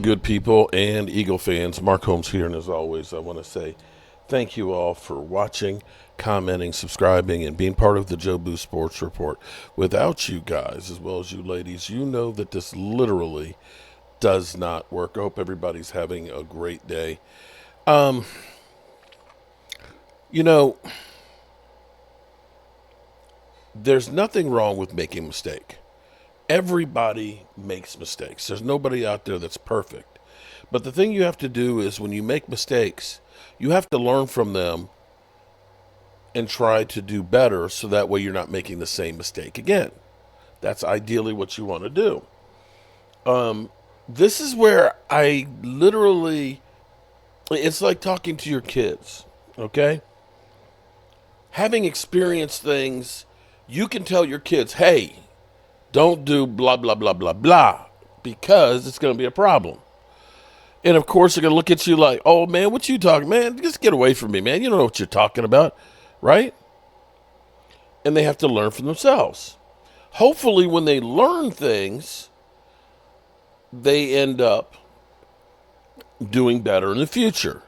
Good people and Eagle fans, Mark Holmes here, and as always, I want to say thank you all for watching, commenting, subscribing, and being part of the Joe Boo Sports Report. Without you guys, as well as you ladies, you know that this literally does not work. I hope everybody's having a great day. Um, you know, there's nothing wrong with making a mistake. Everybody makes mistakes. There's nobody out there that's perfect. But the thing you have to do is when you make mistakes, you have to learn from them and try to do better so that way you're not making the same mistake again. That's ideally what you want to do. This is where I literally, it's like talking to your kids, okay? Having experienced things, you can tell your kids, hey, don't do blah, blah, blah, blah, blah, because it's going to be a problem. And of course, they're going to look at you like, oh, man, what you talking, man? Just get away from me, man. You don't know what you're talking about, right? And they have to learn for themselves. Hopefully, when they learn things, they end up doing better in the future.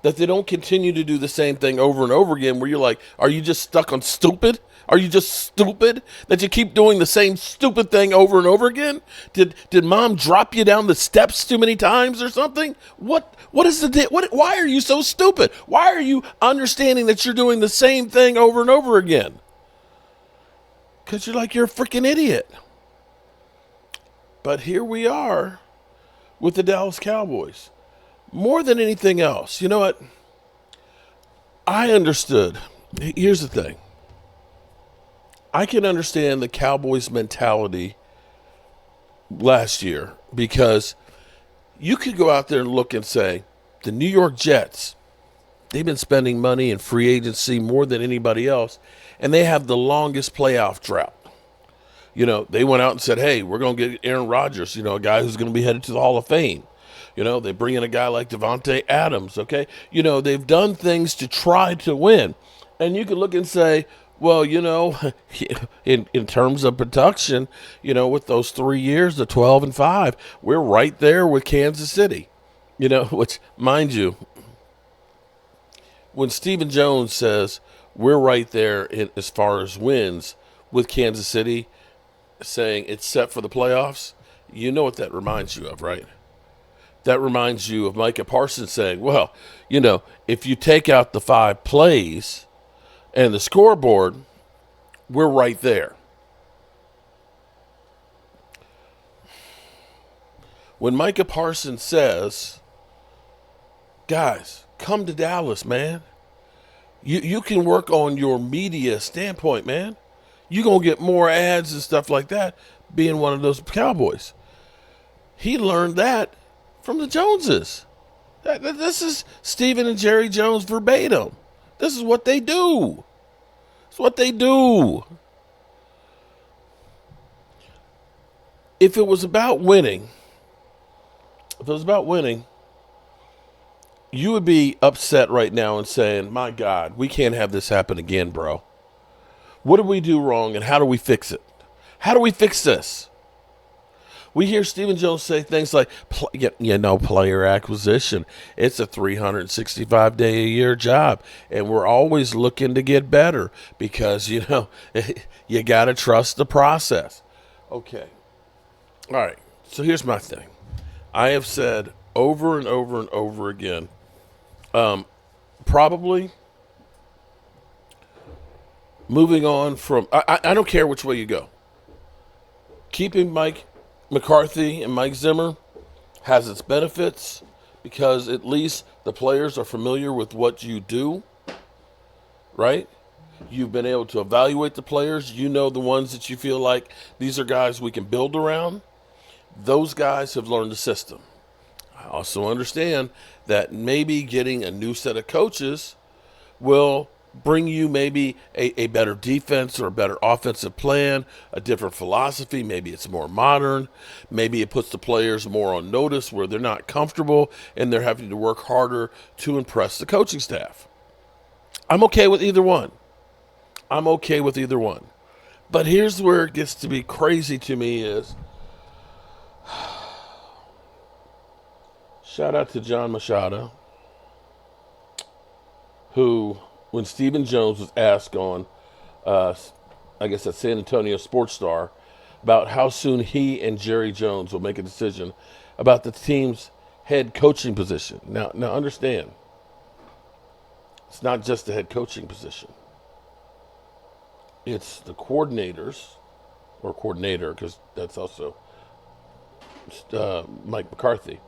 That they don't continue to do the same thing over and over again where you're like, are you just stuck on stupid? Are you just stupid that you keep doing the same stupid thing over and over again? Did mom drop you down the steps too many times or something? What is the why are you so stupid? Why are you understanding that you're doing the same thing over and over again? Cuz you're a freaking idiot. But here we are with the Dallas Cowboys. More than anything else, you know what? I understood. Here's the thing. I can understand the Cowboys' mentality last year because you could go out there and look and say, the New York Jets, they've been spending money in free agency more than anybody else, and they have the longest playoff drought. You know, they went out and said, hey, we're going to get Aaron Rodgers, a guy who's going to be headed to the Hall of Fame. They bring in a guy like Devontae Adams, okay? They've done things to try to win. And you could look and say, well, in terms of production, with those 3 years, the 12 and 5, we're right there with Kansas City. Which, mind you, when Stephen Jones says we're right there as far as wins with Kansas City, saying it's set for the playoffs, you know what that reminds you of, right? That reminds you of Micah Parsons saying, well, if you take out the 5 plays and the scoreboard, we're right there. When Micah Parsons says, guys, come to Dallas, man. You can work on your media standpoint, man. You're going to get more ads and stuff like that being one of those Cowboys. He learned that from the Joneses. This is Stephen and Jerry Jones verbatim. This is what they do. It's what they do. If it was about winning, you would be upset right now and saying, my God, we can't have this happen again, bro. What did we do wrong and how do we fix it? How do we fix this? We hear Stephen Jones say things like, player acquisition. It's a 365-day-a-year job, and we're always looking to get better because, you got to trust the process. Okay. All right. So here's my thing. I have said over and over and over again, probably moving on from, I don't care which way you go. Keeping Mike McCarthy and Mike Zimmer has its benefits because at least the players are familiar with what you do, right? You've been able to evaluate the players. You know the ones that you feel like these are guys we can build around. Those guys have learned the system. I also understand that maybe getting a new set of coaches will bring you maybe a better defense or a better offensive plan, a different philosophy. Maybe it's more modern. Maybe it puts the players more on notice where they're not comfortable and they're having to work harder to impress the coaching staff. I'm okay with either one. But here's where it gets to be crazy to me is Shout out to John Machado, who, when Stephen Jones was asked on, uh, I guess that's San Antonio Sports Star, about how soon he and Jerry Jones will make a decision about the team's head coaching position. Now understand, it's not just the head coaching position. It's the coordinators, or coordinator, because that's also Mike McCarthy.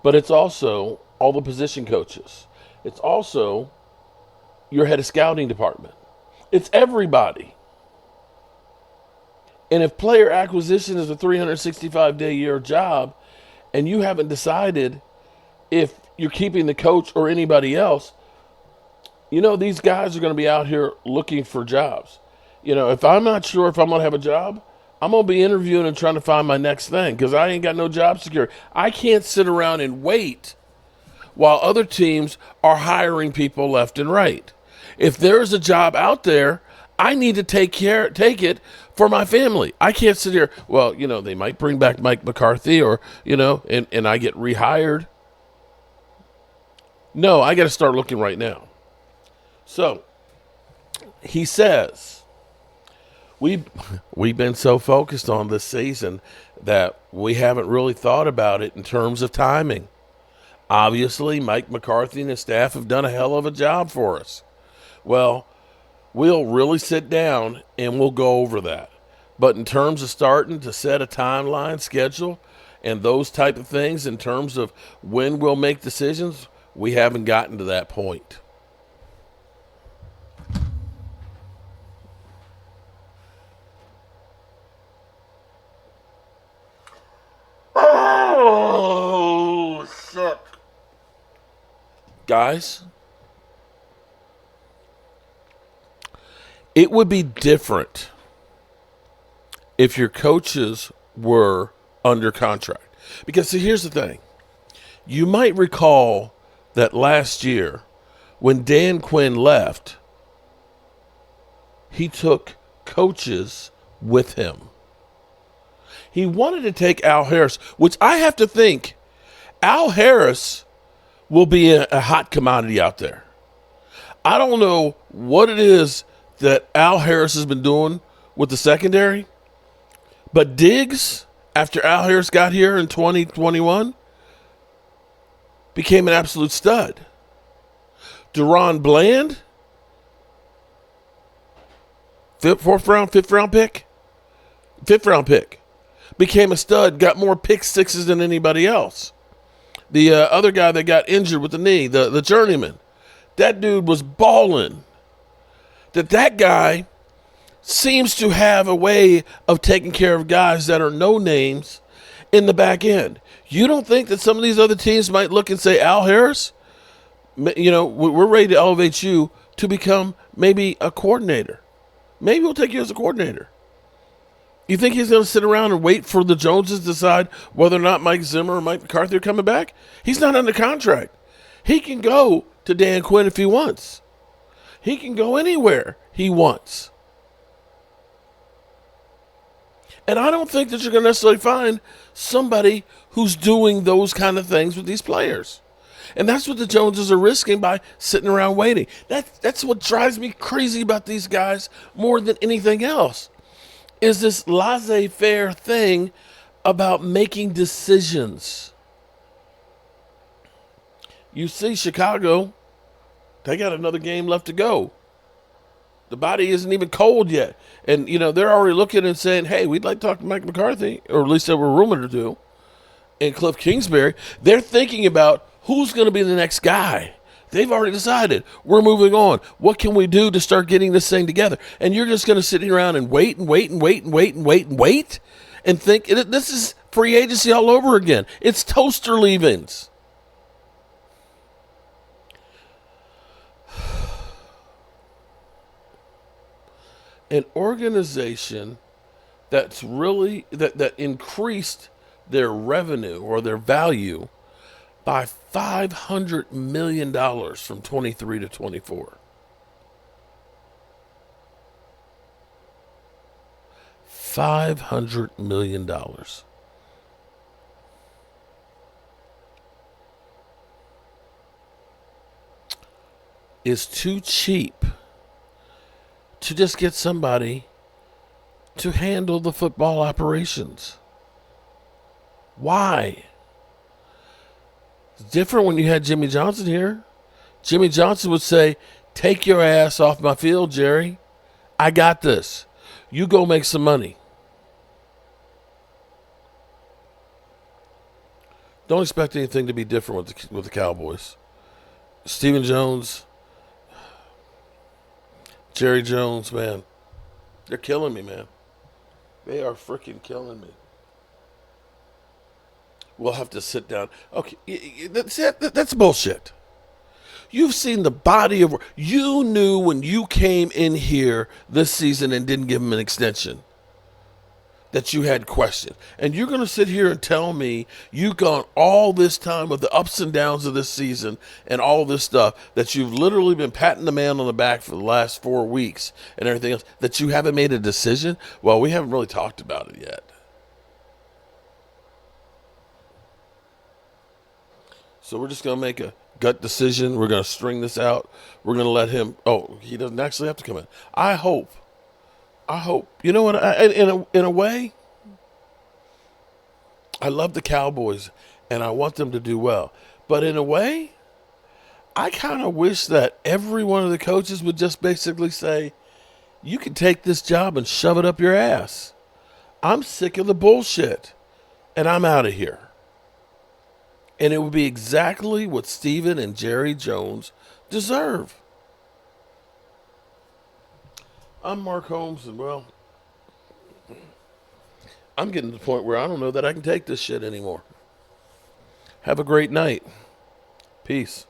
But it's also all the position coaches. It's also your head of scouting department. It's everybody. And if player acquisition is a 365-day-a-year job, and you haven't decided if you're keeping the coach or anybody else, these guys are going to be out here looking for jobs. If I'm not sure if I'm going to have a job, I'm going to be interviewing and trying to find my next thing because I ain't got no job security. I can't sit around and wait while other teams are hiring people left and right. If there's a job out there, I need to take it for my family. I can't sit here, they might bring back Mike McCarthy or, and I get rehired. No, I got to start looking right now. So, he says, we've been so focused on this season that we haven't really thought about it in terms of timing. Obviously, Mike McCarthy and his staff have done a hell of a job for us. Well, we'll really sit down and we'll go over that. But in terms of starting to set a timeline, schedule, and those type of things, in terms of when we'll make decisions, we haven't gotten to that point. Oh, shit. Guys, it would be different if your coaches were under contract. Because, see, here's the thing. You might recall that last year when Dan Quinn left, he took coaches with him. He wanted to take Al Harris, which I have to think Al Harris will be a hot commodity out there. I don't know what it is that Al Harris has been doing with the secondary, but Diggs, after Al Harris got here in 2021, became an absolute stud. Deron Bland, fifth round pick, became a stud, got more pick sixes than anybody else. The other guy that got injured with the knee, the journeyman, that dude was balling. That guy seems to have a way of taking care of guys that are no names in the back end. You don't think that some of these other teams might look and say, Al Harris, we're ready to elevate you to become maybe a coordinator. Maybe we'll take you as a coordinator. You think he's going to sit around and wait for the Joneses to decide whether or not Mike Zimmer or Mike McCarthy are coming back? He's not under contract. He can go to Dan Quinn if he wants. He can go anywhere he wants. And I don't think that you're going to necessarily find somebody who's doing those kind of things with these players. And that's what the Joneses are risking by sitting around waiting. That's what drives me crazy about these guys more than anything else, is this laissez-faire thing about making decisions. You see Chicago, they got another game left to go. The body isn't even cold yet. And, they're already looking and saying, hey, we'd like to talk to Mike McCarthy, or at least they were rumored to do, and Cliff Kingsbury. They're thinking about who's going to be the next guy. They've already decided. We're moving on. What can we do to start getting this thing together? And you're just going to sit around and wait and think this is free agency all over again. It's toaster leavings. An organization that's really that increased their revenue or their value by $500 million from 23 to 24. $500 million. is too cheap to just get somebody to handle the football operations. Why? It's different when you had Jimmy Johnson here. Jimmy Johnson would say, "Take your ass off my field, Jerry. I got this. You go make some money." Don't expect anything to be different with the Cowboys. Stephen Jones, Jerry Jones, man, they're killing me, man. They are freaking killing me. We'll have to sit down. Okay, that's bullshit. You've seen the body of work. You knew when you came in here this season and didn't give him an extension that you had questions. And you're going to sit here and tell me you've gone all this time with the ups and downs of this season and all this stuff, that you've literally been patting the man on the back for the last 4 weeks and everything else, that you haven't made a decision? Well, we haven't really talked about it yet. So we're just going to make a gut decision. We're going to string this out. We're going to let him. Oh, he doesn't actually have to come in. I hope. You know what? In a way, I love the Cowboys and I want them to do well. But in a way, I kind of wish that every one of the coaches would just basically say, "You can take this job and shove it up your ass. I'm sick of the bullshit and I'm out of here." And it would be exactly what Steven and Jerry Jones deserve. I'm Mark Holmes, and well, I'm getting to the point where I don't know that I can take this shit anymore. Have a great night. Peace.